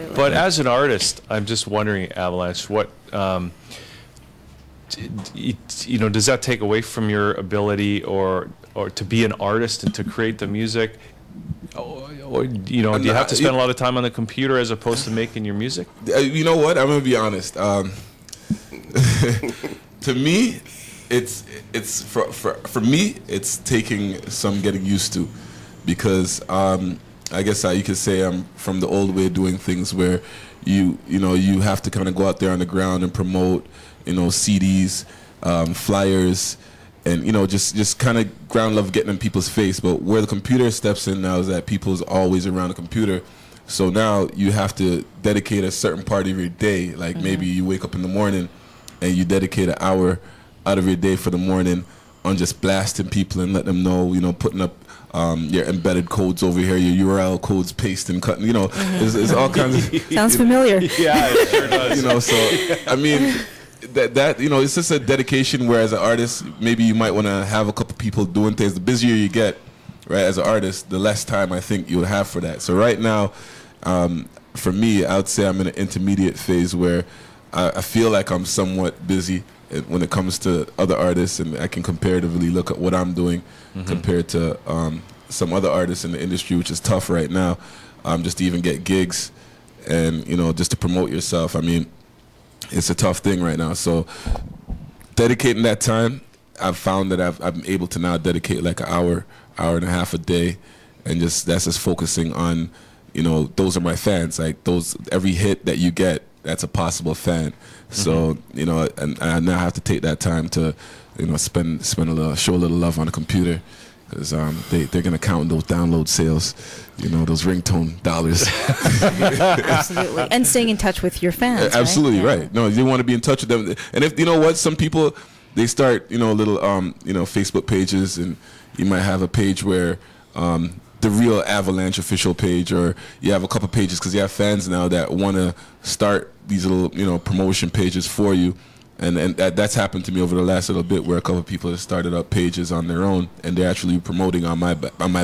Absolutely. But as an artist, I'm just wondering, Avalanche, what does that take away from your ability or to be an artist and to create the music? Or do you have to spend a lot of time on the computer as opposed to making your music? You know what? I'm gonna be honest. To me, it's for me, it's taking some getting used to, because I guess you could say I'm from the old way of doing things, where you have to kind of go out there on the ground and promote, CDs, flyers, and just kind of ground level getting in people's face. But where the computer steps in now is that people's always around the computer. So now you have to dedicate a certain part of your day. Like maybe you wake up in the morning and you dedicate an hour out of your day for the morning on just blasting people and letting them know, putting up your embedded codes over here, your URL codes, pasting, cutting, there's all kinds of... Sounds familiar. Yeah, it sure does. So, I mean, that it's just a dedication where as an artist, maybe you might want to have a couple people doing things. The busier you get, right, as an artist, the less time I think you'll have for that. So right now, for me, I would say I'm in an intermediate phase where I feel like I'm somewhat busy when it comes to other artists, and I can comparatively look at what I'm doing compared to some other artists in the industry, which is tough right now, just to even get gigs and, just to promote yourself. I mean, it's a tough thing right now. So dedicating that time, I've found that I'm able to now dedicate like an hour and a half a day, and that's just focusing on, those are my fans. Like every hit that you get, that's a possible fan. So, and I now have to take that time to, show a little love on the computer, because they're going to count those download sales, those ringtone dollars. Absolutely. And staying in touch with your fans. Absolutely, right? right. No, you want to be in touch with them. And if, some people, they start, little, Facebook pages, and you might have a page where, the real Avalanche official page, or you have a couple pages because you have fans now that want to start these little, promotion pages for you. And that's happened to me over the last little bit, where a couple of people have started up pages on their own, and they're actually promoting on my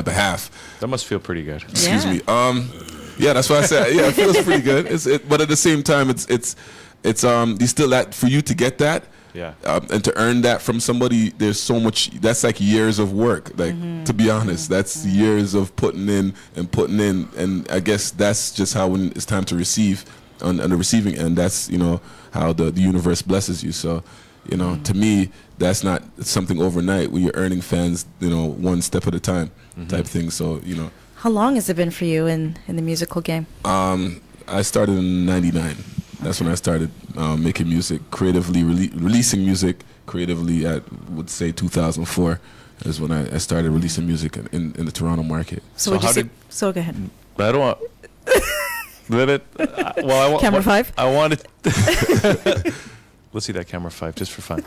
behalf. That must feel pretty good. Excuse me. Yeah, that's what I said. Yeah, it feels pretty good. But at the same time, it's you still that for you to get that. Yeah. And to earn that from somebody, there's so much. That's like years of work. Like to be honest, that's years of putting in. And I guess that's just how when it's time to receive on the receiving end. That's how the universe blesses you. So to me, that's not something overnight where you're earning fans. One step at a time type thing. So How long has it been for you in the musical game? I started in '99. That's when I started making music, creatively releasing music creatively. I would say 2004 is when I started releasing music in the Toronto market. So go ahead. I don't want. Let it. Well, I want camera 5. I wanted. Let's see that camera 5 just for fun.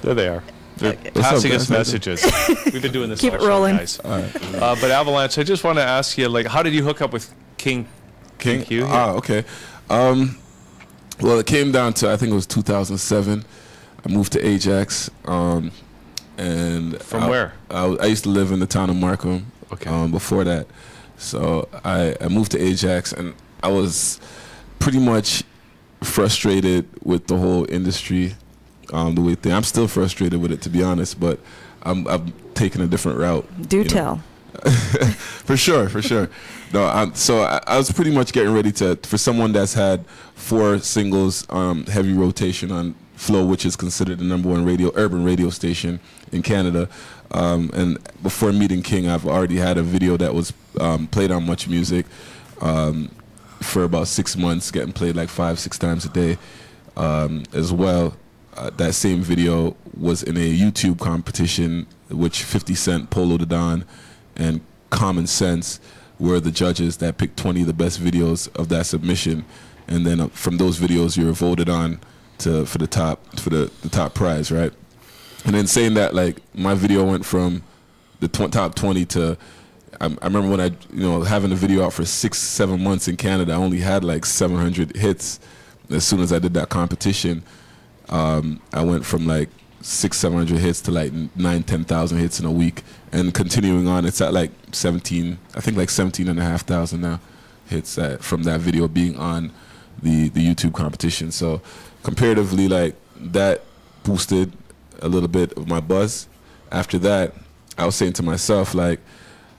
There they are. They're passing us messages. We've been doing this. Keep all it rolling, guys. All right. But Avalanche, I just want to ask you, how did you hook up with King? Q? Okay. Well, it came down to, I think it was 2007. I moved to Ajax. And from where? I used to live in the town of Markham. Okay. Before that, so I moved to Ajax, and I was pretty much frustrated with the whole industry. The way I'm still frustrated with it, to be honest. But I'm taking a different route. Do tell. For sure. No, so I was pretty much getting ready for someone that's had 4 singles, heavy rotation on Flow, which is considered the #1 urban radio station in Canada. And before meeting King, I've already had a video that was played on Much Music for about 6 months, getting played like 5-6 times a day as well. That same video was in a YouTube competition, which 50 Cent, Polo the Don, and Common Sense were the judges that picked 20 of the best videos of that submission, and then from those videos you're voted on for the top prize, right? And then saying that, like, my video went from the top 20 to I remember when I having a video out for 6-7 months in Canada, I only had like 700 hits. As soon as I did that competition, I went from like 600-700 hits to like 9,000-10,000 hits in a week, and continuing on, it's at like 17,500 now. hits from that video being on the YouTube competition. So comparatively, like, that boosted a little bit of my buzz. After that, I was saying to myself, like,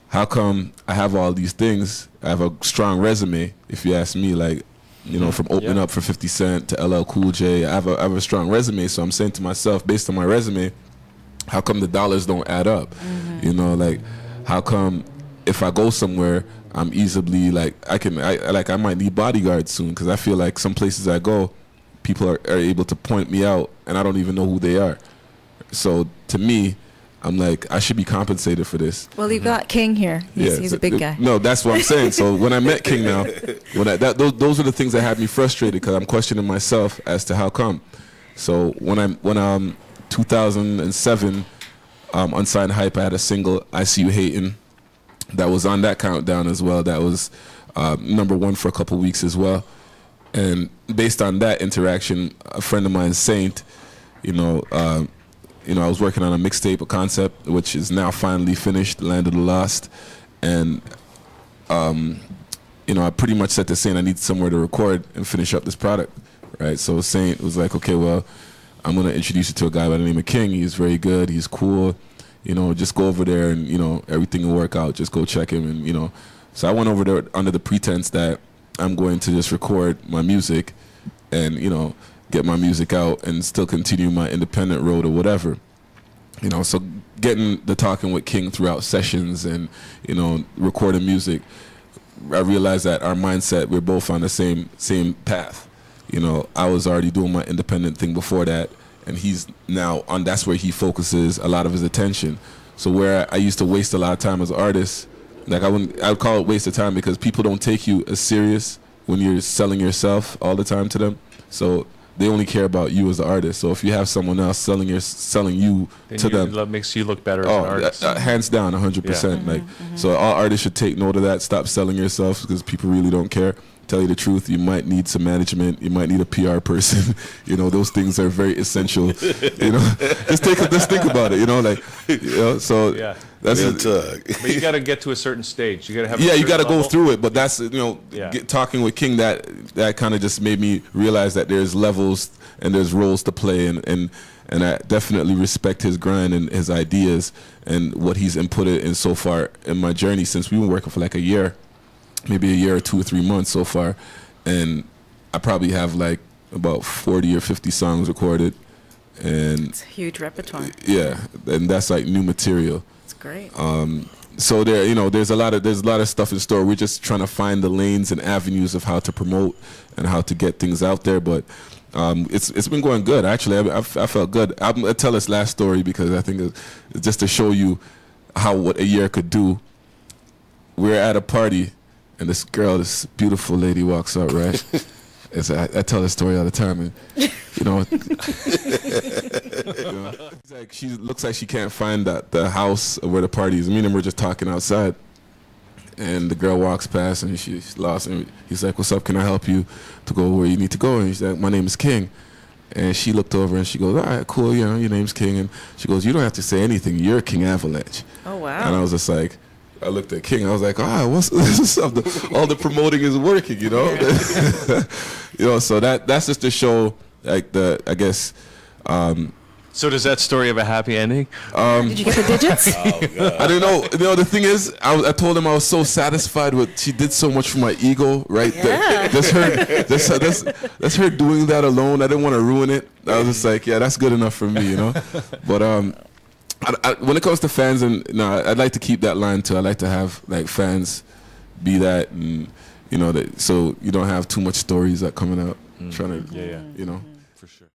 how come I have all these things? I have a strong resume, if you ask me, like, you know, from opening up for 50 Cent to LL Cool J. I have a strong resume, so I'm saying to myself, based on my resume, how come the dollars don't add up? You know, like, how come if I go somewhere, I'm easily, like, I might need bodyguards soon, because I feel like some places I go, people are able to point me out, and I don't even know who they are. So to me, I'm like, I should be compensated for this. Well, you got King here. He's a big guy. No, that's what I'm saying. So when I met King now, those are the things that had me frustrated, because I'm questioning myself as to how come. So when 2007, Unsigned Hype, I had a single, I See You Hating, that was on that countdown as well. That was #1 for a couple weeks as well. And based on that interaction, a friend of mine, Saint, I was working on a mixtape, a concept, which is now finally finished, Land of the Lost. And, I pretty much said to Saint, I need somewhere to record and finish up this product, right? So Saint was like, okay, well, I'm going to introduce you to a guy by the name of King. He's very good. He's cool. Just go over there and, everything will work out. Just go check him. And, so I went over there under the pretense that I'm going to just record my music and, get my music out and still continue my independent road or whatever. So getting the talking with King throughout sessions and, recording music, I realized that our mindset, we're both on the same path. I was already doing my independent thing before that, and he's now on, that's where he focuses a lot of his attention. So where I used to waste a lot of time as an artist, like I would call it waste of time, because people don't take you as serious when you're selling yourself all the time to them. So they only care about you as an artist. So if you have someone else selling you then to them, that makes you look better as an artist. Hands down, 100%. Like, so all artists should take note of that. Stop selling yourself, because people really don't care. Tell you the truth, you might need some management. You might need a PR person. Those things are very essential. Just think about it. So that's But you got to get to a certain stage. You got to have. You got to go level. through it. But that's talking with King, that kind of just made me realize that there's levels and there's roles to play, and I definitely respect his grind and his ideas and what he's inputted in so far in my journey, since we've been working for like a year. Maybe a year or 2 or 3 months so far, and I probably have like about 40 or 50 songs recorded, and it's a huge repertoire. Yeah, and that's like new material. It's great. So there's a lot of stuff in store. We're just trying to find the lanes and avenues of how to promote and how to get things out there, but it's been going good. Actually, I felt good. I'm gonna tell this last story because I think it's just to show you what a year could do. We're at a party, and this beautiful lady walks up, right? I tell this story all the time, and it's like she looks like she can't find the house where the party is. Me and him were just talking outside, and the girl walks past, and she's lost. And he's like, "What's up? Can I help you to go where you need to go?" And he's like, "My name is King." And she looked over and she goes, "All right, cool. Your name's King." And she goes, "You don't have to say anything. You're King Avalanche." Oh wow! And I was just like. I looked at King. I was like, what's this up? All the promoting is working, So that's just to show, like, I guess. So does that story have a happy ending? Did you get the digits? I don't know. The thing is, I told him I was so satisfied with. She did so much for my ego, right? Yeah. That's her doing that alone. I didn't want to ruin it. I was just like, yeah, that's good enough for me, But when it comes to fans, I'd like to keep that line too. I like to have like fans be that, and so you don't have too much stories that coming out trying to, for sure.